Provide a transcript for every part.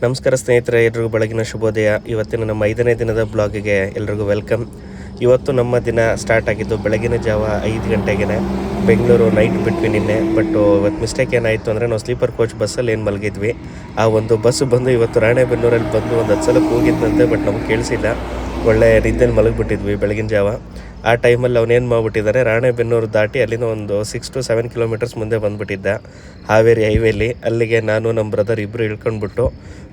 ನಮಸ್ಕಾರ ಸ್ನೇಹಿತರೆ, ಎಲ್ರಿಗೂ ಬೆಳಗಿನ ಶುಭೋದಯ. ಇವತ್ತಿನ ನಮ್ಮ 5ನೇ ದಿನದ ಬ್ಲಾಗಿಗೆ ಎಲ್ರಿಗೂ ವೆಲ್ಕಮ್. ಇವತ್ತು ನಮ್ಮ ದಿನ ಸ್ಟಾರ್ಟ್ ಆಗಿದ್ದು ಬೆಳಗಿನ ಜಾವ 5 ಗಂಟೆಗೆ. ಬೆಂಗಳೂರು ನೈಟ್ ಬಿಟ್ವಿ ನಿನ್ನೆ. ಬಟ್ ಇವತ್ತು ಮಿಸ್ಟೇಕ್ ಏನಾಯಿತು ಅಂದರೆ ನಾವು ಸ್ಲೀಪರ್ ಕೋಚ್ ಬಸ್ಸಲ್ಲಿ ಏನು ಮಲಗಿದ್ವಿ. ಆ ಒಂದು ಬಸ್ಸು ಬಂದು ಇವತ್ತು ರಾಣೆಬೆನ್ನೂರಲ್ಲಿ ಬಂದು ಒಂದು 10 ಸಲ ಕೂಗಿದ್ದಂತೆ. ಬಟ್ ನಮಗೆ ಕೇಳಿಸಿಲ್ಲ. ಒಳ್ಳೆ ನಿದ್ದೆಯಲ್ಲಿ ಮಲಗಿಬಿಟ್ಟಿದ್ವಿ ಬೆಳಗಿನ ಜಾವ. ಆ ಟೈಮಲ್ಲಿ ಅವನೇನು ಮಾಡಿಬಿಟ್ಟಿದ್ದಾರೆ, ರಾಣೆಬೆನ್ನೂರು ದಾಟಿ ಅಲ್ಲಿಂದ ಒಂದು 6 to 7 ಕಿಲೋಮೀಟರ್ಸ್ ಮುಂದೆ ಬಂದುಬಿಟ್ಟಿದ್ದ ಹಾವೇರಿ ಹೈವೇಲಿ. ಅಲ್ಲಿಗೆ ನಾನು ನಮ್ಮ ಬ್ರದರ್ ಇಬ್ಬರು ಇಳ್ಕೊಂಡ್ಬಿಟ್ಟು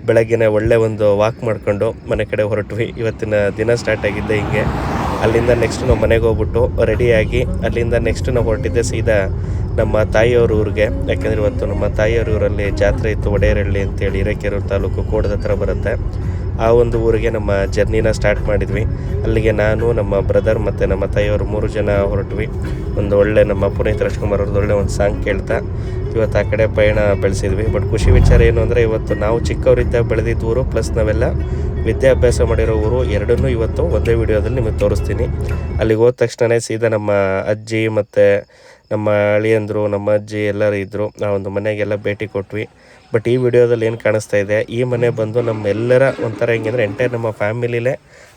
ಬೆಳಗ್ಗೆನೇ ಒಳ್ಳೆ ಒಂದು ವಾಕ್ ಮಾಡಿಕೊಂಡು ಮನೆ ಕಡೆ ಹೊರಟ್ವಿ. ಇವತ್ತಿನ ದಿನ ಸ್ಟಾರ್ಟ್ ಆಗಿದ್ದೆ ಹಿಂಗೆ. ಅಲ್ಲಿಂದ ನೆಕ್ಸ್ಟ್ ನಾವು ಮನೆಗೆ ಹೋಗ್ಬಿಟ್ಟು ರೆಡಿಯಾಗಿ ಅಲ್ಲಿಂದ ನೆಕ್ಸ್ಟ್ ನಾವು ಹೊರಟಿದ್ದೆ ಸೀದಾ ನಮ್ಮ ತಾಯಿಯವ್ರ ಊರಿಗೆ. ಯಾಕೆಂದರೆ ಇವತ್ತು ನಮ್ಮ ತಾಯಿಯವ್ರ ಊರಲ್ಲಿ ಜಾತ್ರೆ ಇತ್ತು, ಒಡೆಯರಹಳ್ಳಿ ಅಂತೇಳಿ, ಹಿರೇಕೆರೂರು ತಾಲೂಕು ಕೋಡದ ಹತ್ರ ಬರುತ್ತೆ. ಆ ಒಂದು ಊರಿಗೆ ನಮ್ಮ ಜರ್ನಿನ ಸ್ಟಾರ್ಟ್ ಮಾಡಿದ್ವಿ. ಅಲ್ಲಿಗೆ ನಾನು, ನಮ್ಮ ಬ್ರದರ್ ಮತ್ತು ನಮ್ಮ ತಾಯಿಯವರು 3 ಜನ ಹೊರಟ್ವಿ. ಒಂದು ಒಳ್ಳೆ ನಮ್ಮ ಪುನೀತ್ ರಾಜ್ಕುಮಾರ್ ಅವ್ರದ್ದು ಒಳ್ಳೆ ಒಂದು ಸಾಂಗ್ ಕೇಳ್ತಾ ಇವತ್ತು ಆ ಕಡೆ ಪಯಣ ಬೆಳೆಸಿದ್ವಿ. ಬಟ್ ಖುಷಿ ವಿಚಾರ ಏನು ಅಂದರೆ, ಇವತ್ತು ನಾವು ಚಿಕ್ಕವರಿದ್ದಾಗ ಬೆಳೆದಿದ್ದ ಊರು ಪ್ಲಸ್ ನಾವೆಲ್ಲ ವಿದ್ಯಾಭ್ಯಾಸ ಮಾಡಿರೋ ಊರು ಎರಡನ್ನೂ ಇವತ್ತು ಒಂದೇ ವಿಡಿಯೋದಲ್ಲಿ ನಿಮಗೆ ತೋರಿಸ್ತೀನಿ. ಅಲ್ಲಿಗೆ ಹೋದ ತಕ್ಷಣ ಸೀದಾ ನಮ್ಮ ಅಜ್ಜಿ ಮತ್ತು ನಮ್ಮ ಅಳಿಯಂದರು, ನಮ್ಮ ಅಜ್ಜಿ ಎಲ್ಲರೂ ಇದ್ದರು. ನಾವೊಂದು ಮನೆಗೆಲ್ಲ ಭೇಟಿ ಕೊಟ್ವಿ. ಬಟ್ ಈ ವಿಡಿಯೋದಲ್ಲಿ ಏನು ಕಾಣಿಸ್ತಾ ಇದೆ, ಈ ಮನೆ ಬಂದು ನಮ್ಮೆಲ್ಲರ ಒಂಥರ ಹೆಂಗೆ ಎಂಟೈರ್ ನಮ್ಮ ಫ್ಯಾಮಿಲಿಲೇ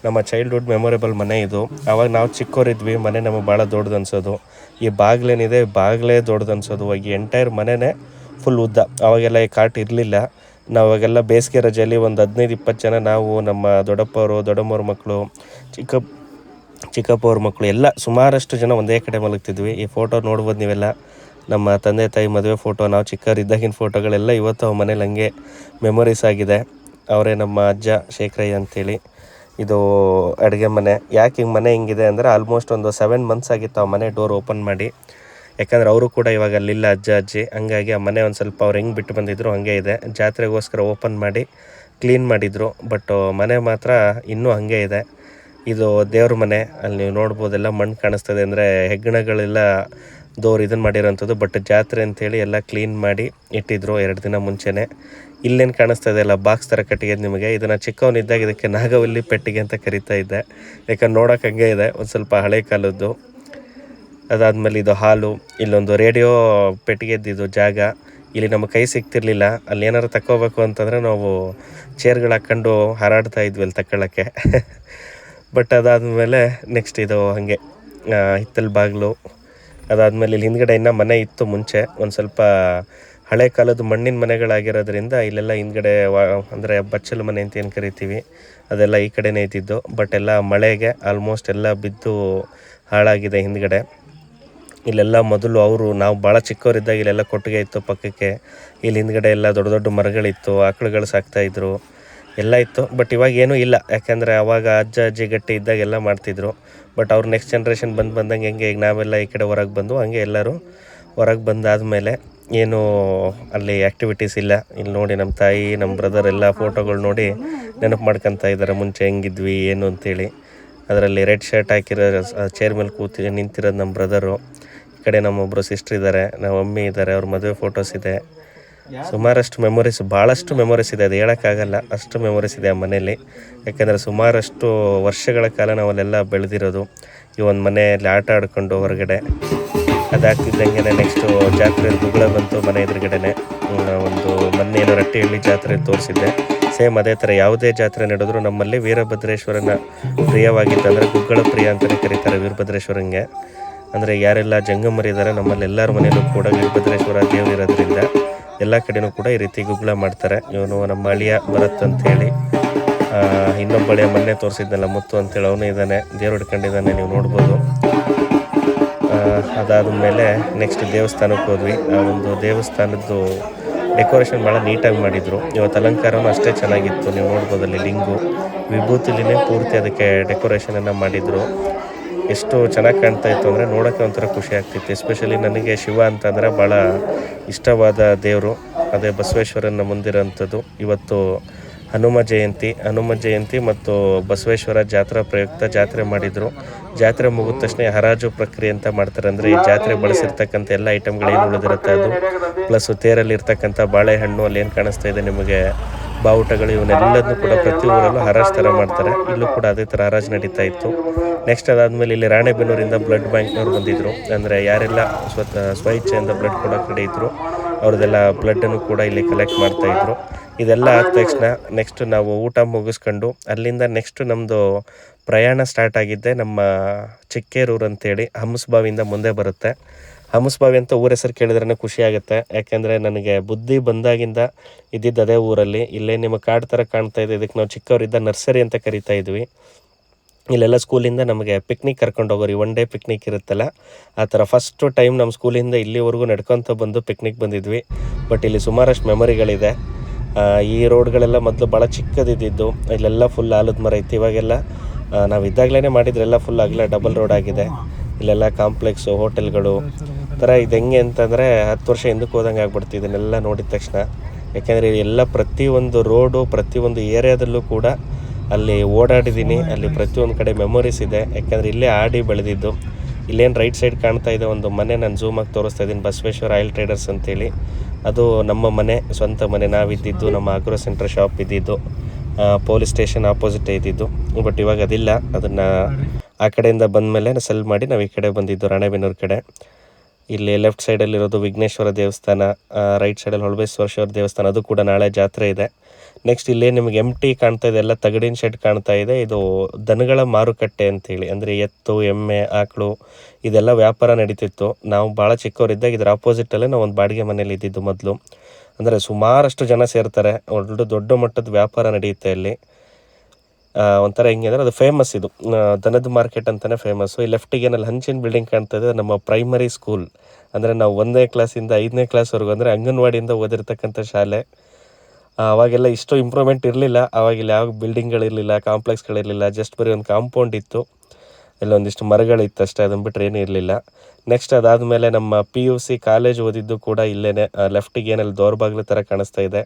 ನಮ್ಮ ಚೈಲ್ಡ್ಹುಡ್ ಮೆಮೊರೇಬಲ್ ಮನೆ ಇದು. ಆವಾಗ ನಾವು ಚಿಕ್ಕವರಿದ್ವಿ, ಮನೆ ನಮಗೆ ಭಾಳ ದೊಡ್ಡದು ಅನ್ಸೋದು. ಈ ಬಾಗಿಲೇನಿದೆ, ಬಾಗಿಲೇ ದೊಡ್ಡದು ಅನ್ಸೋದು. ಈ ಎಂಟೈರ್ ಮನೆಯೇ ಫುಲ್ ಉದ್ದ. ಅವಾಗೆಲ್ಲ ಈ ಕಾಟ್ ಇರಲಿಲ್ಲ. ನಾವಾಗೆಲ್ಲ ಬೇಸಿಗೆ ರಜೆಯಲ್ಲಿ ಒಂದು 15-20 ಜನ, ನಾವು, ನಮ್ಮ ದೊಡ್ಡಪ್ಪವರು, ದೊಡ್ಡಮ್ಮವ್ರ ಮಕ್ಕಳು, ಚಿಕ್ಕಪ್ಪವ್ರ ಮಕ್ಕಳು ಎಲ್ಲ ಸುಮಾರಷ್ಟು ಜನ ಒಂದೇ ಕಡೆ ಮಲಗ್ತಿದ್ವಿ. ಈ ಫೋಟೋ ನೋಡ್ಬೋದು ನೀವೆಲ್ಲ. ನಮ್ಮ ತಂದೆ ತಾಯಿ ಮದುವೆ ಫೋಟೋ, ನಾವು ಚಿಕ್ಕವರಿದ್ದಾಗಿನ ಫೋಟೋಗಳೆಲ್ಲ ಇವತ್ತು ಅವ್ರ ಮನೇಲಿ ಹಂಗೆ ಮೆಮೊರೀಸ್ ಆಗಿದೆ. ಅವರೇ ನಮ್ಮ ಅಜ್ಜ ಶೇಖರಯ್ಯ ಅಂಥೇಳಿ. ಇದು ಅಡುಗೆ ಮನೆ. ಯಾಕೆ ಹಿಂಗೆ ಮನೆ ಹಿಂಗಿದೆ ಅಂದರೆ, ಆಲ್ಮೋಸ್ಟ್ ಒಂದು 7 months ಆಗಿತ್ತು ಆ ಮನೆ ಡೋರ್ ಓಪನ್ ಮಾಡಿ. ಯಾಕಂದರೆ ಅವರು ಕೂಡ ಇವಾಗ ಅಲ್ಲಿಲ್ಲ, ಅಜ್ಜ ಅಜ್ಜಿ. ಹಂಗಾಗಿ ಆ ಮನೆ ಒಂದು ಸ್ವಲ್ಪ ಅವ್ರು ಹೆಂಗೆ ಬಿಟ್ಟು ಬಂದಿದ್ರು ಹಾಗೆ ಇದೆ. ಜಾತ್ರೆಗೋಸ್ಕರ ಓಪನ್ ಮಾಡಿ ಕ್ಲೀನ್ ಮಾಡಿದರು. ಬಟ್ ಮನೆ ಮಾತ್ರ ಇನ್ನೂ ಹಾಗೆ ಇದೆ. ಇದು ದೇವ್ರ ಮನೆ. ಅಲ್ಲಿ ನೀವು ನೋಡ್ಬೋದೆಲ್ಲ ಮಣ್ಣು ಕಾಣಿಸ್ತದೆ, ಅಂದರೆ ಹೆಗ್ಗಣಗಳೆಲ್ಲ ದೋರು ಇದನ್ನು ಮಾಡಿರೋಂಥದ್ದು. ಬಟ್ ಜಾತ್ರೆ ಅಂಥೇಳಿ ಎಲ್ಲ ಕ್ಲೀನ್ ಮಾಡಿ ಇಟ್ಟಿದ್ರು 2 ದಿನ ಮುಂಚೆನೇ. ಇಲ್ಲೇನು ಕಾಣಿಸ್ತದೆ ಅಲ್ಲ, ಬಾಕ್ಸ್ ಥರ ಕಟ್ಟಿಗೆ ನಿಮಗೆ, ಇದನ್ನು ಚಿಕ್ಕವನಿದ್ದಾಗ ಇದಕ್ಕೆ ನಾಗವಲ್ಲಿ ಪೆಟ್ಟಿಗೆ ಅಂತ ಕರಿತಾ ಇದ್ದೆ. ಯಾಕಂದ್ರೆ ನೋಡೋಕೆ ಹಂಗೆ ಇದೆ, ಒಂದು ಸ್ವಲ್ಪ ಹಳೆ ಕಾಲದ್ದು. ಅದಾದಮೇಲೆ ಇದು ಹಾಲು. ಇಲ್ಲೊಂದು ರೇಡಿಯೋ ಪೆಟ್ಟಿಗೆದ್ದಿದ್ದು ಜಾಗ. ಇಲ್ಲಿ ನಮ್ಮ ಕೈ ಸಿಗ್ತಿರ್ಲಿಲ್ಲ. ಅಲ್ಲಿ ಏನಾರು ತಗೋಬೇಕು ಅಂತಂದರೆ ನಾವು ಚೇರ್ಗಳು ಹಾಕ್ಕೊಂಡು ಹಾರಾಡ್ತಾ ಇದ್ವಿ ಅಲ್ಲಿ ತಗೊಳ್ಳೋಕ್ಕೆ. ಬಟ್ ಅದಾದಮೇಲೆ ನೆಕ್ಸ್ಟ್ ಇದು ಹಾಗೆ ಹಿತ್ತಲ ಬಾಗಿಲು. ಅದಾದಮೇಲೆ ಇಲ್ಲಿ ಹಿಂದ್ಗಡೆ ಇನ್ನೂ ಮನೆ ಇತ್ತು ಮುಂಚೆ, ಒಂದು ಸ್ವಲ್ಪ ಹಳೆ ಕಾಲದ ಮಣ್ಣಿನ ಮನೆಗಳಾಗಿರೋದ್ರಿಂದ ಇಲ್ಲೆಲ್ಲ ಹಿಂದ್ಗಡೆ ಅಂದರೆ ಬಚ್ಚಲು ಮನೆ ಅಂತ ಏನು ಕರಿತೀವಿ, ಅದೆಲ್ಲ ಈ ಕಡೆನೇ ಇದ್ದಿದ್ದು. ಬಟ್ ಎಲ್ಲ ಮಳೆಗೆ ಆಲ್ಮೋಸ್ಟ್ ಎಲ್ಲ ಬಿದ್ದು ಹಾಳಾಗಿದೆ ಹಿಂದ್ಗಡೆ. ಇಲ್ಲೆಲ್ಲ ಮೊದಲು ನಾವು ಭಾಳ ಚಿಕ್ಕವರಿದ್ದಾಗ ಇಲ್ಲೆಲ್ಲ ಕೊಟ್ಟಿಗೆ ಇತ್ತು ಪಕ್ಕಕ್ಕೆ. ಇಲ್ಲಿ ಹಿಂದ್ಗಡೆ ಎಲ್ಲ ದೊಡ್ಡ ದೊಡ್ಡ ಮರಗಳಿತ್ತು, ಆಕಳುಗಳು ಸಾಕ್ತಾಯಿದ್ರು, ಎಲ್ಲ ಇತ್ತು. ಬಟ್ ಇವಾಗ ಏನೂ ಇಲ್ಲ. ಯಾಕೆಂದರೆ ಅವಾಗ ಅಜ್ಜ ಅಜ್ಜಿ ಗಟ್ಟಿ ಇದ್ದಾಗ ಎಲ್ಲ ಮಾಡ್ತಿದ್ರು. ಬಟ್ ಅವ್ರು ನೆಕ್ಸ್ಟ್ ಜನ್ರೇಷನ್ ಬಂದಂಗೆ ಹೆಂಗೆ ಈಗ ನಾವೆಲ್ಲ ಈ ಕಡೆ ಹೊರಗೆ ಬಂದು ಹಂಗೆ ಎಲ್ಲರೂ ಹೊರಗೆ ಬಂದಾದಮೇಲೆ ಏನೂ ಅಲ್ಲಿ ಆ್ಯಕ್ಟಿವಿಟೀಸ್ ಇಲ್ಲ. ಇಲ್ಲಿ ನೋಡಿ ನಮ್ಮ ತಾಯಿ, ನಮ್ಮ ಬ್ರದರ್ ಎಲ್ಲ ಫೋಟೋಗಳು ನೋಡಿ ನೆನಪು ಮಾಡ್ಕೊತಾ ಇದ್ದಾರೆ ಮುಂಚೆ ಹೆಂಗಿದ್ವಿ ಏನು ಅಂತೇಳಿ. ಅದರಲ್ಲಿ ರೆಡ್ ಶರ್ಟ್ ಹಾಕಿರೋ ಚೇರ್ ಮೇಲೆ ನಿಂತಿರೋದು ನಮ್ಮ ಬ್ರದರು. ಈ ಕಡೆ ನಮ್ಮೊಬ್ಬರು ಸಿಸ್ಟ್ರ್ ಇದ್ದಾರೆ, ನಮ್ಮ ಮಮ್ಮಿ ಇದ್ದಾರೆ, ಅವ್ರ ಮದುವೆ ಫೋಟೋಸ್ ಇದೆ. ಸುಮಾರಷ್ಟು ಮೆಮೊರೀಸ್, ಭಾಳಷ್ಟು ಮೆಮೊರೀಸ್ ಇದೆ, ಅದು ಹೇಳೋಕ್ಕಾಗಲ್ಲ, ಅಷ್ಟು ಮೆಮೊರೀಸ್ ಇದೆ ಆ ಮನೇಲಿ. ಯಾಕೆಂದರೆ ಸುಮಾರಷ್ಟು ವರ್ಷಗಳ ಕಾಲ ನಾವಲ್ಲೆಲ್ಲ ಬೆಳೆದಿರೋದು. ಈ ಒಂದು ಮನೆಯಲ್ಲಿ ಆಟ ಆಡ್ಕೊಂಡು ಹೊರಗಡೆ. ಅದಾಗ್ತಿದ್ದಂಗೆ ನೆಕ್ಸ್ಟು ಜಾತ್ರೆ ಗುಗ್ಗಳ ಬಂತು ಮನೆ ಎದುರುಗಡೆನೆ. ಒಂದು ಮೊನ್ನೆ ಏನೋ ರಟ್ಟಿಹಳ್ಳಿ ಜಾತ್ರೆ ತೋರಿಸಿದ್ದೆ. ಸೇಮ್ ಅದೇ ಥರ ಯಾವುದೇ ಜಾತ್ರೆ ನಡೆದ್ರು ನಮ್ಮಲ್ಲಿ ವೀರಭದ್ರೇಶ್ವರನ ಪ್ರಿಯವಾಗಿತ್ತು. ಅಂದರೆ ಗುಗ್ಗಳ ಪ್ರಿಯ ಅಂತಲೇ ಕರೀತಾರೆ ವೀರಭದ್ರೇಶ್ವರಂಗೆ. ಅಂದರೆ ಯಾರೆಲ್ಲ ಜಂಗಮರಿದ್ದಾರೆ ನಮ್ಮಲ್ಲಿ ಎಲ್ಲರ ಮನೆಯಲ್ಲೂ ಕೂಡ ವೀರಭದ್ರೇಶ್ವರ ದೇವರು ಇರೋದ್ರಿಂದ ಎಲ್ಲ ಕಡೆಯೂ ಕೂಡ ಈ ರೀತಿ ಗುಗ್ಗಳ ಮಾಡ್ತಾರೆ. ಇವನು ನಮ್ಮ ಅಳಿಯ ಭರತ್ ಅಂಥೇಳಿ, ಇನ್ನೊಬ್ಬ ಅಳಿಯ ಮೊನ್ನೆ ತೋರಿಸಿದ್ನಲ್ಲ ಮುತ್ತು ಅಂತೇಳಿ, ಅವನು ಇದ್ದಾನೆ, ದೇವ್ರು ಹಿಡ್ಕೊಂಡಿದ್ದಾನೆ, ನೀವು ನೋಡ್ಬೋದು. ಅದಾದಮೇಲೆ ನೆಕ್ಸ್ಟ್ ದೇವಸ್ಥಾನಕ್ಕೆ ಹೋದ್ವಿ. ಆ ಒಂದು ದೇವಸ್ಥಾನದ್ದು ಡೆಕೋರೇಷನ್ ಭಾಳ ನೀಟಾಗಿ ಮಾಡಿದರು. ಇವತ್ತು ಅಲಂಕಾರನೂ ಅಷ್ಟೇ ಚೆನ್ನಾಗಿತ್ತು, ನೀವು ನೋಡ್ಬೋದು. ಅಲ್ಲಿ ಲಿಂಗು ವಿಭೂತಿಲಿನೇ ಪೂರ್ತಿ ಅದಕ್ಕೆ ಡೆಕೋರೇಷನನ್ನು ಮಾಡಿದರು. ಎಷ್ಟು ಚೆನ್ನಾಗಿ ಕಾಣ್ತಾ ಇತ್ತು ಅಂದರೆ ನೋಡೋಕ್ಕೆ ಒಂಥರ ಖುಷಿ ಆಗ್ತಿತ್ತು. ಎಸ್ಪೆಷಲಿ ನನಗೆ ಶಿವ ಅಂತಂದರೆ ಭಾಳ ಇಷ್ಟವಾದ ದೇವರು. ಅದೇ ಬಸವೇಶ್ವರನ ಮುಂದಿರೋಂಥದ್ದು. ಇವತ್ತು ಹನುಮ ಜಯಂತಿ ಮತ್ತು ಬಸವೇಶ್ವರ ಜಾತ್ರಾ ಪ್ರಯುಕ್ತ ಜಾತ್ರೆ ಮಾಡಿದರು. ಜಾತ್ರೆ ಮುಗಿದ ತಕ್ಷಣ ಹರಾಜು ಪ್ರಕ್ರಿಯೆ ಅಂತ ಮಾಡ್ತಾರೆ. ಅಂದರೆ ಈ ಜಾತ್ರೆ ಬಳಸಿರ್ತಕ್ಕಂಥ ಎಲ್ಲ ಐಟಮ್ಗಳೇನು ಉಳಿದಿರುತ್ತೆ ಅದು, ಪ್ಲಸ್ ತೇರಲ್ಲಿರ್ತಕ್ಕಂಥ ಬಾಳೆಹಣ್ಣು, ಅಲ್ಲಿ ಏನು ಕಾಣಿಸ್ತಾ ಇದೆ ನಿಮಗೆ ಬಾವುಟಗಳು, ಇವನ್ನೆಲ್ಲದನ್ನು ಕೂಡ ಪ್ರತಿ ಊರಲ್ಲೂ ಹರಾಜು ಥರ ಮಾಡ್ತಾರೆ. ಇಲ್ಲೂ ಕೂಡ ಅದೇ ಥರ ಹರಾಜು ನಡೀತಾ ಇತ್ತು. ನೆಕ್ಸ್ಟ್ ಅದಾದಮೇಲೆ ಇಲ್ಲಿ ರಾಣೆಬೆನ್ನೂರಿಂದ ಬ್ಲಡ್ ಬ್ಯಾಂಕ್ನವ್ರು ಬಂದಿದ್ದರು. ಅಂದರೆ ಯಾರೆಲ್ಲ ಸ್ವ ಇಚ್ಛೆಯಿಂದ ಬ್ಲಡ್ ಕೊಡೋಕೆ ರೆಡಿ ಇದ್ದರು ಅವ್ರದ್ದೆಲ್ಲ ಬ್ಲಡ್ಡನ್ನು ಕೂಡ ಇಲ್ಲಿ ಕಲೆಕ್ಟ್ ಮಾಡ್ತಾಯಿದ್ರು. ಇದೆಲ್ಲ ಆದ ತಕ್ಷಣ ನೆಕ್ಸ್ಟ್ ನಾವು ಊಟ ಮುಗಿಸ್ಕೊಂಡು ಅಲ್ಲಿಂದ ನೆಕ್ಸ್ಟ್ ನಮ್ಮದು ಪ್ರಯಾಣ ಸ್ಟಾರ್ಟ್ ಆಗಿದ್ದೆ ನಮ್ಮ ಚಿಕ್ಕೇರೂರು ಅಂತೇಳಿ ಹಂಸಬಾವಿಯಿಂದ ಮುಂದೆ ಬರುತ್ತೆ. ಹಂಸಬಾವಿ ಅಂತ ಊರ ಹೆಸರು ಕೇಳಿದ್ರೇ ಖುಷಿ ಆಗುತ್ತೆ. ಯಾಕೆಂದರೆ ನನಗೆ ಬುದ್ಧಿ ಬಂದಾಗಿಂದ ಇದ್ದಿದ್ದು ಅದೇ ಊರಲ್ಲಿ. ಇಲ್ಲೇ ನಿಮಗೆ ಕಾಡು ಥರ ಕಾಣ್ತಾ ಇದೆ. ಇದಕ್ಕೆ ನಾವು ಚಿಕ್ಕವರಿದ್ದ ನರ್ಸರಿ ಅಂತ ಕರಿತಾ ಇದ್ವಿ. ಇಲ್ಲೆಲ್ಲ ಸ್ಕೂಲಿಂದ ನಮಗೆ ಪಿಕ್ನಿಕ್ ಕರ್ಕೊಂಡು ಹೋಗೋರಿ, ಒನ್ ಡೇ ಪಿಕ್ನಿಕ್ ಇರುತ್ತಲ್ಲ ಆ ಥರ ಫಸ್ಟು ಟೈಮ್ ನಮ್ಮ ಸ್ಕೂಲಿಂದ ಇಲ್ಲಿವರೆಗೂ ನಡ್ಕೊತ ಬಂದು ಪಿಕ್ನಿಕ್ ಬಂದಿದ್ವಿ. ಬಟ್ ಇಲ್ಲಿ ಸುಮಾರಷ್ಟು ಮೆಮೊರಿಗಳಿದೆ. ಈ ರೋಡ್ಗಳೆಲ್ಲ ಮೊದಲು ಭಾಳ ಚಿಕ್ಕದಿದ್ದು, ಇಲ್ಲೆಲ್ಲ ಫುಲ್ ಆಲದ ಮರ ಇತ್ತು. ಇವಾಗೆಲ್ಲ ನಾವು ಇದ್ದಾಗಲೇ ಮಾಡಿದ್ರೆಲ್ಲ ಫುಲ್ ಆಗಲೇ ಡಬಲ್ ರೋಡ್ ಆಗಿದೆ. ಇಲ್ಲೆಲ್ಲ ಕಾಂಪ್ಲೆಕ್ಸು, ಹೋಟೆಲ್ಗಳು ಥರ ಇದು ಹೆಂಗೆ ಅಂತಂದರೆ 10 ವರ್ಷ ಹಿಂದಕ್ಕೆ ಹೋದಂಗೆ ಆಗ್ಬಿಡ್ತು ಇದನ್ನೆಲ್ಲ ನೋಡಿದ ತಕ್ಷಣ. ಯಾಕೆಂದರೆ ಎಲ್ಲ ಪ್ರತಿಯೊಂದು ರೋಡು ಪ್ರತಿಯೊಂದು ಏರಿಯಾದಲ್ಲೂ ಕೂಡ ಅಲ್ಲಿ ಓಡಾಡಿದ್ದೀನಿ. ಅಲ್ಲಿ ಪ್ರತಿಯೊಂದು ಕಡೆ ಮೆಮೊರೀಸ್ ಇದೆ. ಯಾಕೆಂದರೆ ಇಲ್ಲೇ ಆಡಿ ಬೆಳೆದಿದ್ದು. ಇಲ್ಲೇನು ರೈಟ್ ಸೈಡ್ ಕಾಣ್ತಾ ಇದೆ ಒಂದು ಮನೆ, ನಾನು ಝೂಮಾಗಿ ತೋರಿಸ್ತಾ ಇದ್ದೀನಿ, ಬಸವೇಶ್ವರ ಆಯಿಲ್ ಟ್ರೇಡರ್ಸ್ ಅಂತೇಳಿ. ಅದು ನಮ್ಮ ಮನೆ, ಸ್ವಂತ ಮನೆ. ನಾವಿದ್ದಿದ್ದು ನಮ್ಮ ಆಗ್ರೋ ಸೆಂಟ್ರ್ ಶಾಪ್ ಇದ್ದಿದ್ದು ಪೊಲೀಸ್ ಸ್ಟೇಷನ್ ಆಪೋಸಿಟ್ ಇದ್ದಿದ್ದು. ಬಟ್ ಇವಾಗ ಅದಿಲ್ಲ. ಅದನ್ನು ಆ ಕಡೆಯಿಂದ ಬಂದ ಮೇಲೆ ಸೆಲ್ ಮಾಡಿ ನಾವು ಈ ಕಡೆ ಬಂದಿದ್ದು, ರಾಣೆಬೆನ್ನೂರು ಕಡೆ. ಇಲ್ಲಿ ಲೆಫ್ಟ್ ಸೈಡಲ್ಲಿರೋದು ವಿಘ್ನೇಶ್ವರ ದೇವಸ್ಥಾನ, ರೈಟ್ ಸೈಡಲ್ಲಿ ಹೊಳಬೇಶ್ವರ ದೇವಸ್ಥಾನ. ಅದು ಕೂಡ ನಾಳೆ ಜಾತ್ರೆ ಇದೆ. ನೆಕ್ಸ್ಟ್ ಇಲ್ಲೇ ನಿಮಗೆ MT ಕಾಣ್ತಾ ಇದೆ, ಎಲ್ಲ ತಗಡಿನ ಶೆಡ್ ಕಾಣ್ತಾ ಇದೆ. ಇದು ದನಗಳ ಮಾರುಕಟ್ಟೆ ಅಂತೇಳಿ, ಅಂದರೆ ಎತ್ತು, ಎಮ್ಮೆ, ಆಕಳು ಇದೆಲ್ಲ ವ್ಯಾಪಾರ ನಡೀತಿತ್ತು. ನಾವು ಭಾಳ ಚಿಕ್ಕವರಿದ್ದಾಗ ಇದರ ಆಪೋಸಿಟಲ್ಲೇ ನಾವು ಒಂದು ಬಾಡಿಗೆ ಮನೇಲಿ ಇದ್ದಿದ್ದು ಮೊದಲು. ಅಂದರೆ ಸುಮಾರಷ್ಟು ಜನ ಸೇರ್ತಾರೆ, ದೊಡ್ಡ ಮಟ್ಟದ ವ್ಯಾಪಾರ ನಡೆಯುತ್ತೆ ಇಲ್ಲಿ. ಒಂಥರ ಹೆಂಗೆ ಅಂದರೆ ಅದು ಫೇಮಸ್, ಇದು ದನದ ಮಾರ್ಕೆಟ್ ಅಂತಲೇ ಫೇಮಸ್ಸು. ಈ ಲೆಫ್ಟಿಗೆ ಏನಲ್ಲಿ ಹಂಚಿನ ಬಿಲ್ಡಿಂಗ್ ಕಾಣ್ತದೆ, ನಮ್ಮ ಪ್ರೈಮರಿ ಸ್ಕೂಲ್. ಅಂದರೆ ನಾವು 1ನೇ ಕ್ಲಾಸಿಂದ 5ನೇ ಕ್ಲಾಸ್ವರೆಗೂ, ಅಂದರೆ ಅಂಗನವಾಡಿಯಿಂದ ಓದಿರ್ತಕ್ಕಂಥ ಶಾಲೆ. ಅವಾಗೆಲ್ಲ ಇಷ್ಟು ಇಂಪ್ರೂವ್ಮೆಂಟ್ ಇರಲಿಲ್ಲ. ಅವಾಗೆಲ್ಲ ಯಾವ ಬಿಲ್ಡಿಂಗ್ಗಳಿರಲಿಲ್ಲ, ಕಾಂಪ್ಲೆಕ್ಸ್ಗಳಿರಲಿಲ್ಲ. ಜಸ್ಟ್ ಬರೀ ಒಂದು ಕಾಂಪೌಂಡ್ ಇತ್ತು, ಇಲ್ಲೊಂದಿಷ್ಟು ಮರಗಳಿತ್ತು ಅಷ್ಟೇ. ಅದನ್ನು ಬಿಟ್ಟರೆ ಏನೂ ಇರಲಿಲ್ಲ. ನೆಕ್ಸ್ಟ್ ಅದಾದಮೇಲೆ ನಮ್ಮ PUC ಕಾಲೇಜ್ ಓದಿದ್ದು ಕೂಡ ಇಲ್ಲೇ. ಲೆಫ್ಟಿಗೆ ಏನಲ್ಲಿ ದೋರ್ಬಾಗ್ಲು ಥರ ಕಾಣಿಸ್ತಾ ಇದೆ,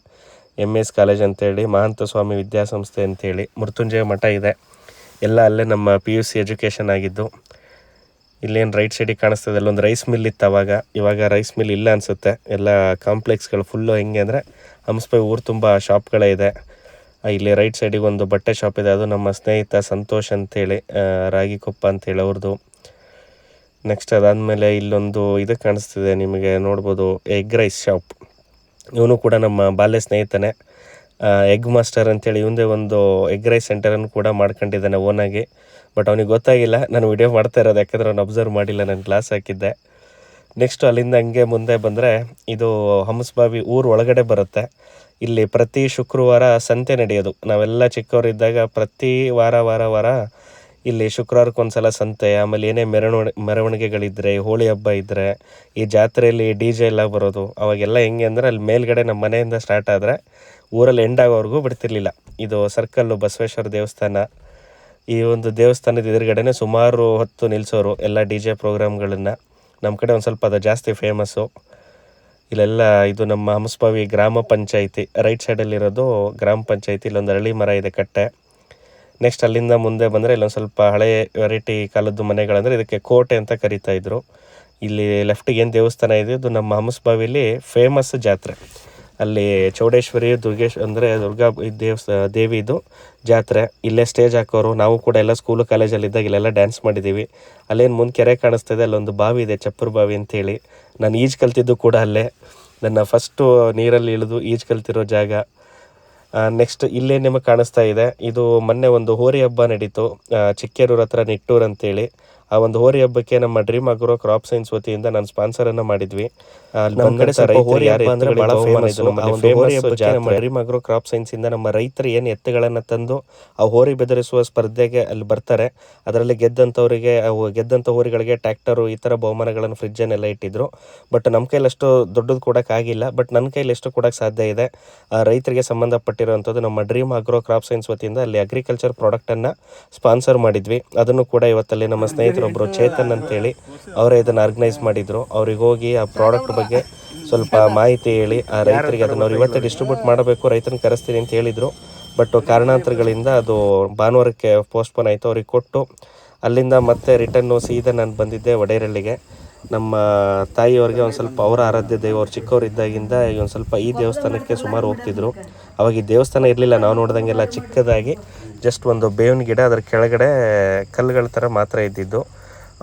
MS ಕಾಲೇಜ್ ಅಂತೇಳಿ, ಮಹಾಂತ ಸ್ವಾಮಿ ವಿದ್ಯಾಸಂಸ್ಥೆ ಅಂತೇಳಿ. ಮೃತ್ಯುಂಜಯ ಮಠ ಇದೆ, ಎಲ್ಲ ಅಲ್ಲೇ ನಮ್ಮ PUC ಎಜುಕೇಷನ್ ಆಗಿದ್ದು. ಇಲ್ಲೇನು ರೈಟ್ ಸೈಡಿಗೆ ಕಾಣಿಸ್ತದೆ, ಅಲ್ಲೊಂದು ರೈಸ್ ಮಿಲ್ ಇತ್ತು ಅವಾಗ. ಇವಾಗ ರೈಸ್ ಮಿಲ್ ಇಲ್ಲ ಅನಿಸುತ್ತೆ. ಎಲ್ಲ ಕಾಂಪ್ಲೆಕ್ಸ್ಗಳು ಫುಲ್ಲು. ಹೆಂಗೆ ಅಂದರೆ ಹಂಸಬಾವಿ ಊರು ತುಂಬ ಶಾಪ್ಗಳೇ ಇದೆ. ಇಲ್ಲಿ ರೈಟ್ ಸೈಡಿಗೆ ಒಂದು ಬಟ್ಟೆ ಶಾಪ್ ಇದೆ, ಅದು ನಮ್ಮ ಸ್ನೇಹಿತ ಸಂತೋಷ್ ಅಂತೇಳಿ, ರಾಗಿಕೊಪ್ಪ ಅಂತೇಳಿ ಅವ್ರದ್ದು. ನೆಕ್ಸ್ಟ್ ಅದಾದಮೇಲೆ ಇಲ್ಲೊಂದು ಇದು ಕಾಣಿಸ್ತಿದೆ ನಿಮಗೆ, ನೋಡ್ಬೋದು, ಎಗ್ ರೈಸ್ ಶಾಪ್. ಇವನು ಕೂಡ ನಮ್ಮ ಬಾಲ್ಯ ಸ್ನೇಹಿತನೇ, ಎಗ್ ಮಾಸ್ಟರ್ ಅಂತೇಳಿ. ಇವಂದೇ ಒಂದು ಎಗ್ ರೈಸ್ ಸೆಂಟರನ್ನು ಕೂಡ ಮಾಡ್ಕೊಂಡಿದ್ದಾನೆ ಓನಾಗಿ. ಬಟ್ ಅವನಿಗೆ ಗೊತ್ತಾಗಿಲ್ಲ ನಾನು ವಿಡಿಯೋ ಮಾಡ್ತಾ ಇರೋದು, ಯಾಕಂದರೆ ಅವ್ನು ಅಬ್ಸರ್ವ್ ಮಾಡಿಲ್ಲ, ನಾನು ಗ್ಲಾಸ್ ಹಾಕಿದ್ದೆ. ನೆಕ್ಸ್ಟು ಅಲ್ಲಿಂದ ಹಂಗೆ ಮುಂದೆ ಬಂದರೆ ಇದು ಹಂಸಬಾವಿ ಊರು ಒಳಗಡೆ ಬರುತ್ತೆ. ಇಲ್ಲಿ ಪ್ರತಿ ಶುಕ್ರವಾರ ಸಂತೆ ನಡೆಯೋದು. ನಾವೆಲ್ಲ ಚಿಕ್ಕವರಿದ್ದಾಗ ಪ್ರತಿ ವಾರ ಇಲ್ಲಿ ಶುಕ್ರವಾರಕ್ಕೊಂದು ಸಲ ಸಂತೆ. ಆಮೇಲೆ ಏನೇ ಮೆರವಣಿಗೆಗಳಿದ್ದರೆ, ಹೋಳಿ ಹಬ್ಬ ಇದ್ದರೆ, ಈ ಜಾತ್ರೆಯಲ್ಲಿ DJ ಎಲ್ಲ ಬರೋದು. ಅವಾಗೆಲ್ಲ ಹೆಂಗೆ ಅಂದರೆ ಅಲ್ಲಿ ಮೇಲ್ಗಡೆ ನಮ್ಮ ಮನೆಯಿಂದ ಸ್ಟಾರ್ಟ್ ಆದರೆ ಊರಲ್ಲಿ ಎಂಡ್ ಆಗೋವರೆಗೂ ಬಿಡ್ತಿರ್ಲಿಲ್ಲ. ಇದು ಸರ್ಕಲ್ಲು ಬಸವೇಶ್ವರ ದೇವಸ್ಥಾನ. ಈ ಒಂದು ದೇವಸ್ಥಾನದ ಎದುರುಗಡೆನೇ ಸುಮಾರು ಹೊತ್ತು ನಿಲ್ಲಿಸೋರು ಎಲ್ಲ DJ ಪ್ರೋಗ್ರಾಮ್ಗಳನ್ನು. ನಮ್ಮ ಕಡೆ ಒಂದು ಸ್ವಲ್ಪ ಅದು ಜಾಸ್ತಿ ಫೇಮಸ್ಸು. ಇಲ್ಲೆಲ್ಲ ಇದು ನಮ್ಮ ಹಂಸಬಾವಿ ಗ್ರಾಮ ಪಂಚಾಯಿತಿ, ರೈಟ್ ಸೈಡಲ್ಲಿರೋದು ಗ್ರಾಮ ಪಂಚಾಯಿತಿ. ಇಲ್ಲೊಂದು ಅರಳಿ ಮರ ಇದೆ, ಕಟ್ಟೆ. ನೆಕ್ಸ್ಟ್ ಅಲ್ಲಿಂದ ಮುಂದೆ ಬಂದರೆ ಇಲ್ಲೊಂದು ಸ್ವಲ್ಪ ಹಳೆ ವೆರೈಟಿ ಕಾಲದ್ದು ಮನೆಗಳಂದರೆ ಇದಕ್ಕೆ ಕೋಟೆ ಅಂತ ಕರಿತಾ ಇದ್ರು. ಇಲ್ಲಿ ಲೆಫ್ಟಿಗೆ ಏನು ದೇವಸ್ಥಾನ ಇದೆ, ಇದು ನಮ್ಮ ಹಂಸಬಾವಿಲಿ ಫೇಮಸ್ ಜಾತ್ರೆ. ಅಲ್ಲಿ ಚೌಡೇಶ್ವರಿ ದುರ್ಗಾ ದೇವಿದು ಜಾತ್ರೆ. ಇಲ್ಲೇ ಸ್ಟೇಜ್ ಹಾಕೋರು. ನಾವು ಕೂಡ ಎಲ್ಲ ಸ್ಕೂಲು ಕಾಲೇಜಲ್ಲಿದ್ದಾಗ ಇಲ್ಲೆಲ್ಲ ಡ್ಯಾನ್ಸ್ ಮಾಡಿದ್ದೀವಿ. ಅಲ್ಲೇನು ಮುಂದೆ ಕೆರೆ ಕಾಣಿಸ್ತಿದೆ, ಅಲ್ಲೊಂದು ಬಾವಿ ಇದೆ, ಚಪ್ಪರ ಬಾವಿ ಅಂತೇಳಿ. ನಾನು ಈಜು ಕಲ್ತಿದ್ದು ಕೂಡ ಅಲ್ಲೇ. ನನ್ನ ಫಸ್ಟು ನೀರಲ್ಲಿ ಇಳಿದು ಈಜು ಕಲ್ತಿರೋ ಜಾಗ. ನೆಕ್ಸ್ಟ್ ಇಲ್ಲೇ ನಿಮಗೆ ಕಾಣಿಸ್ತಾ ಇದೆ, ಇದು ಮೊನ್ನೆ ಒಂದು ಹೋರಿ ಹಬ್ಬ ನಡೀತು ಚಿಕ್ಕೇರೂರು ಹತ್ರ, ನಿಟ್ಟೂರು ಅಂತೇಳಿ. ಆ ಒಂದು ಹೋರಿ ಹಬ್ಬಕ್ಕೆ ನಮ್ಮ ಡ್ರೀಮ್ ಆಗ್ರೋ ಕ್ರಾಪ್ ಸೈನ್ಸ್ ವತಿಯಿಂದ ನಾನು ಸ್ಪಾನ್ಸರನ್ನು ಮಾಡಿದ್ವಿ. ನಮ್ಮ ಕಡೆ ಹೋರಿ ಹಬ್ಬ ಅಂದರೆ ಭಾಳ ಫೇಮಸ್. ನಮ್ಮ ಡ್ರೀಮ್ ಆಗ್ರೋ ಕ್ರಾಪ್ ಸೈನ್ಸಿಂದ ನಮ್ಮ ರೈತರು ಏನು ಎತ್ತುಗಳನ್ನು ತಂದು ಆ ಹೋರಿ ಬೆದರಿಸುವ ಸ್ಪರ್ಧೆಗೆ ಅಲ್ಲಿ ಬರ್ತಾರೆ. ಅದರಲ್ಲಿ ಗೆದ್ದಂಥ ಹೋರಿಗಳಿಗೆ ಟ್ರ್ಯಾಕ್ಟರು ಈ ಥರ ಬಹುಮಾನಗಳನ್ನು, ಫ್ರಿಜ್ಜನ್ನೆಲ್ಲ ಇಟ್ಟಿದ್ರು. ಬಟ್ ನಮ್ಮ ಕೈಲಿ ಅಷ್ಟು ದೊಡ್ಡದು ಕೊಡೋಕ್ಕಾಗಿಲ್ಲ. ಬಟ್ ನನ್ನ ಕೈಲಿ ಎಷ್ಟು ಕೊಡೋಕ್ಕೆ ಸಾಧ್ಯ ಇದೆ, ರೈತರಿಗೆ ಸಂಬಂಧಪಟ್ಟಿರುವಂಥದ್ದು ನಮ್ಮ ಡ್ರೀಮ್ ಆಗ್ರೋ ಕ್ರಾಪ್ ಸೈನ್ಸ್ ವತಿಯಿಂದ ಅಲ್ಲಿ ಅಗ್ರಿಕಲ್ಚರ್ ಪ್ರಾಡಕ್ಟನ್ನು ಸ್ಪಾನ್ಸರ್ ಮಾಡಿದ್ವಿ. ಅದನ್ನು ಕೂಡ ಇವತ್ತಲ್ಲಿ ನಮ್ಮ ಸ್ನೇಹಿತರೊಬ್ಬರು ಚೇತನ್ ಅಂತೇಳಿ ಅವರೇ ಇದನ್ನು ಆರ್ಗನೈಸ್ ಮಾಡಿದರು. ಅವ್ರಿಗೆ ಹೋಗಿ ಆ ಪ್ರಾಡಕ್ಟ್ ಬಗ್ಗೆ ಸ್ವಲ್ಪ ಮಾಹಿತಿ ಹೇಳಿ ಆ ರೈತರಿಗೆ ಅದನ್ನು ಅವ್ರು ಇವತ್ತೇ ಡಿಸ್ಟ್ರಿಬ್ಯೂಟ್ ಮಾಡಬೇಕು, ರೈತರನ್ನ ಕರೆಸ್ತೀನಿ ಅಂತ ಹೇಳಿದರು. ಬಟ್ ಕಾರಣಾಂತರಗಳಿಂದ ಅದು ಭಾನುವಾರಕ್ಕೆ ಪೋಸ್ಟ್ಪೋನ್ ಆಯಿತು. ಅವ್ರಿಗೆ ಕೊಟ್ಟು ಅಲ್ಲಿಂದ ಮತ್ತೆ ರಿಟರ್ನು ಸೀದಾ ನಾನು ಬಂದಿದ್ದೆ ಒಡೇರಳ್ಳಿಗೆ. ನಮ್ಮ ತಾಯಿಯವ್ರಿಗೆ ಒಂದು ಸ್ವಲ್ಪ ಅವರ ಆರಾಧ್ಯ ದೈವ, ಅವ್ರು ಚಿಕ್ಕವರಿದ್ದಾಗಿಂದ ಈಗ ಒಂದು ಸ್ವಲ್ಪ ಈ ದೇವಸ್ಥಾನಕ್ಕೆ ಸುಮಾರು ಹೋಗ್ತಿದ್ರು. ಅವಾಗ ಈ ದೇವಸ್ಥಾನ ಇರಲಿಲ್ಲ, ನಾವು ನೋಡ್ದಂಗೆಲ್ಲ ಚಿಕ್ಕದಾಗಿ ಜಸ್ಟ್ ಒಂದು ಬೇವಿನ ಗಿಡ, ಅದರ ಕೆಳಗಡೆ ಕಲ್ಲುಗಳ ಥರ ಮಾತ್ರ ಇದ್ದಿದ್ದು.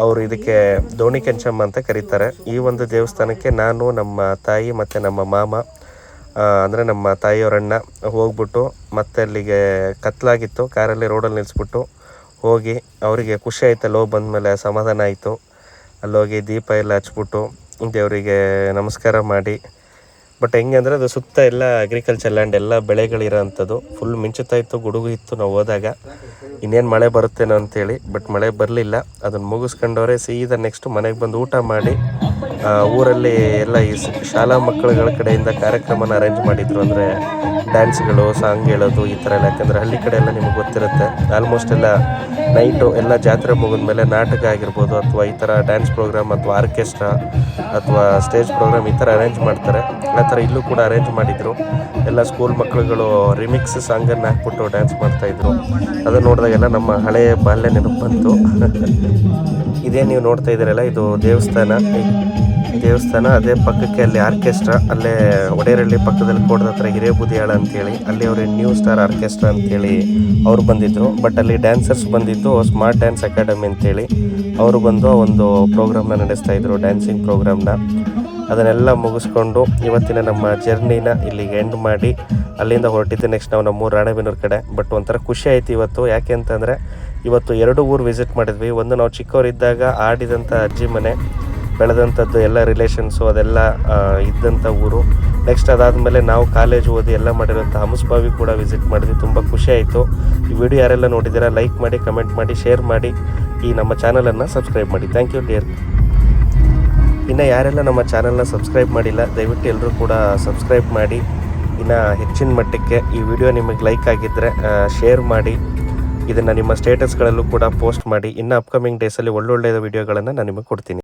ಅವರು ಇದಕ್ಕೆ ದೋಣಿ ಕೆಂಚಮ್ಮ ಅಂತ ಕರೀತಾರೆ. ಈ ಒಂದು ದೇವಸ್ಥಾನಕ್ಕೆ ನಾನು, ನಮ್ಮ ತಾಯಿ ಮತ್ತು ನಮ್ಮ ಮಾಮ ಅಂದರೆ ನಮ್ಮ ತಾಯಿಯವರಣ್ಣ ಹೋಗ್ಬಿಟ್ಟು ಮತ್ತೆ ಅಲ್ಲಿಗೆ ಕತ್ಲಾಗಿತ್ತು, ಕಾರಲ್ಲಿ ರೋಡಲ್ಲಿ ನಿಲ್ಲಿಸ್ಬಿಟ್ಟು ಹೋಗಿ ಅವರಿಗೆ ಖುಷಿ ಆಯ್ತು. ಅಲ್ಲಿ ಹೋಗಿ ಬಂದಮೇಲೆ ಸಮಾಧಾನ ಆಯಿತು. ಅಲ್ಲೋಗಿ ದೀಪ ಎಲ್ಲ ಹಚ್ಬಿಟ್ಟು ದೇವರಿಗೆ ನಮಸ್ಕಾರ ಮಾಡಿ. ಬಟ್ ಹೆಂಗೆ ಅಂದರೆ ಅದು ಸುತ್ತ ಎಲ್ಲ ಅಗ್ರಿಕಲ್ಚರ್ ಲ್ಯಾಂಡ್, ಎಲ್ಲ ಬೆಳೆಗಳಿರೋ ಅಂಥದ್ದು. ಫುಲ್ ಮಿಂಚುತ್ತಾ ಇತ್ತು, ಗುಡುಗು ಇತ್ತು ನಾವು ಹೋದಾಗ. ಇನ್ನೇನು ಮಳೆ ಬರುತ್ತೇನೋ ಅಂತೇಳಿ, ಬಟ್ ಮಳೆ ಬರಲಿಲ್ಲ. ಅದನ್ನು ಮುಗಿಸ್ಕೊಂಡವ್ರೆ ಸೀದಾ ನೆಕ್ಸ್ಟ್ ಮನೆಗೆ ಬಂದು ಊಟ ಮಾಡಿ ಊರಲ್ಲಿ ಎಲ್ಲ ಈ ಶಾಲಾ ಮಕ್ಕಳುಗಳ ಕಡೆಯಿಂದ ಕಾರ್ಯಕ್ರಮನ ಅರೇಂಜ್ ಮಾಡಿದರು. ಅಂದರೆ ಡ್ಯಾನ್ಸ್ಗಳು, ಸಾಂಗ್ ಹೇಳೋದು ಈ ಥರ ಎಲ್ಲ. ಯಾಕಂದರೆ ಹಳ್ಳಿ ಕಡೆ ಎಲ್ಲ ನಿಮಗೆ ಗೊತ್ತಿರುತ್ತೆ, ಆಲ್ಮೋಸ್ಟ್ ಎಲ್ಲ ನೈಟು ಎಲ್ಲ ಜಾತ್ರೆ ಮುಗಿದ್ಮೇಲೆ ನಾಟಕ ಆಗಿರ್ಬೋದು ಅಥವಾ ಈ ಥರ ಡ್ಯಾನ್ಸ್ ಪ್ರೋಗ್ರಾಮ್ ಅಥವಾ ಆರ್ಕೆಸ್ಟ್ರಾ ಅಥವಾ ಸ್ಟೇಜ್ ಪ್ರೋಗ್ರಾಮ್ ಈ ಥರ ಅರೇಂಜ್ ಮಾಡ್ತಾರೆ. ಆ ಥರ ಇಲ್ಲೂ ಕೂಡ ಅರೇಂಜ್ ಮಾಡಿದರು. ಎಲ್ಲ ಸ್ಕೂಲ್ ಮಕ್ಕಳುಗಳು ರಿಮಿಕ್ಸ್ ಸಾಂಗನ್ನು ಹಾಕ್ಬಿಟ್ಟು ಡ್ಯಾನ್ಸ್ ಮಾಡ್ತಾಯಿದ್ರು. ಅದನ್ನು ನೋಡಿದಾಗೆಲ್ಲ ನಮ್ಮ ಹಳೆಯ ಬಾಲ್ಯ ನೆನಪು ಬಂತು. ಇದೇ ನೀವು ನೋಡ್ತಾ ಇದ್ದೀರಲ್ಲ, ಇದು ದೇವಸ್ಥಾನ. ಅದೇ ಪಕ್ಕಕ್ಕೆ ಅಲ್ಲಿ ಆರ್ಕೆಸ್ಟ್ರಾ, ಅಲ್ಲೇ ಒಡೇರಳ್ಳಿ ಪಕ್ಕದಲ್ಲಿ ಕೋಟದ ಹತ್ರ ಹಿರೇಬುದಿಯಾಳ ಅಂತೇಳಿ, ಅಲ್ಲಿ ಅವರು ನ್ಯೂ ಸ್ಟಾರ್ ಆರ್ಕೆಸ್ಟ್ರಾ ಅಂತೇಳಿ ಅವ್ರು ಬಂದಿದ್ದರು. ಬಟ್ ಅಲ್ಲಿ ಡ್ಯಾನ್ಸರ್ಸ್ ಬಂದಿದ್ದು ಸ್ಮಾರ್ಟ್ ಡ್ಯಾನ್ಸ್ ಅಕಾಡೆಮಿ ಅಂತೇಳಿ ಅವರು ಬಂದು ಒಂದು ಪ್ರೋಗ್ರಾಮ್ನ ನಡೆಸ್ತಾಯಿದ್ರು, ಡ್ಯಾನ್ಸಿಂಗ್ ಪ್ರೋಗ್ರಾಮ್ನ. ಅದನ್ನೆಲ್ಲ ಮುಗಿಸ್ಕೊಂಡು ಇವತ್ತಿನ ನಮ್ಮ ಜರ್ನಿನ ಇಲ್ಲಿಗೆ ಎಂಡ್ ಮಾಡಿ ಅಲ್ಲಿಂದ ಹೊರಟಿದ್ದೆ. ನೆಕ್ಸ್ಟ್ ನಾವು ನಮ್ಮೂರು ರಾಣೆಬೆನ್ನೂರು ಕಡೆ. ಬಟ್ ಒಂಥರ ಖುಷಿ ಆಯ್ತು ಇವತ್ತು. ಯಾಕೆ ಅಂತಂದರೆ ಇವತ್ತು 2 ಊರು ವಿಸಿಟ್ ಮಾಡಿದ್ವಿ. ಒಂದು ನಾವು ಚಿಕ್ಕವರಿದ್ದಾಗ ಆಡಿದಂಥ ಅಜ್ಜಿ ಮನೆ, ಬೆಳೆದಂಥದ್ದು ಎಲ್ಲ ರಿಲೇಷನ್ಸು ಅದೆಲ್ಲ ಇದ್ದಂಥ ಊರು. ನೆಕ್ಸ್ಟ್ ಅದಾದಮೇಲೆ ನಾವು ಕಾಲೇಜ್ ಓದಿ ಎಲ್ಲ ಮಾಡಿರೋಂಥ ಹಂಸಭಾವಿ ಕೂಡ ವಿಸಿಟ್ ಮಾಡಿದ್ವಿ. ತುಂಬ ಖುಷಿ ಆಯಿತು. ಈ ವಿಡಿಯೋ ಯಾರೆಲ್ಲ ನೋಡಿದ್ದೀರಾ ಲೈಕ್ ಮಾಡಿ, ಕಮೆಂಟ್ ಮಾಡಿ, ಶೇರ್ ಮಾಡಿ, ಈ ನಮ್ಮ ಚಾನಲನ್ನು ಸಬ್ಸ್ಕ್ರೈಬ್ ಮಾಡಿ. Thank you dear. ಇನ್ನು ಯಾರೆಲ್ಲ ನಮ್ಮ ಚಾನಲ್ನ ಸಬ್ಸ್ಕ್ರೈಬ್ ಮಾಡಿಲ್ಲ ದಯವಿಟ್ಟು ಎಲ್ಲರೂ ಕೂಡ ಸಬ್ಸ್ಕ್ರೈಬ್ ಮಾಡಿ. ಇನ್ನು ಹೆಚ್ಚಿನ ಮಟ್ಟಕ್ಕೆ ಈ ವಿಡಿಯೋ ನಿಮಗೆ ಲೈಕ್ ಆಗಿದ್ದರೆ ಶೇರ್ ಮಾಡಿ, ಇದನ್ನು ನಿಮ್ಮ ಸ್ಟೇಟಸ್ಗಳಲ್ಲೂ ಕೂಡ ಪೋಸ್ಟ್ ಮಾಡಿ. ಇನ್ನು ಅಪ್ಕಮಿಂಗ್ ಡೇಸಲ್ಲಿ ಒಳ್ಳೊಳ್ಳೆಯ ವಿಡಿಯೋಗಳನ್ನು ನಾನು ನಿಮಗೆ ಕೊಡ್ತೀನಿ.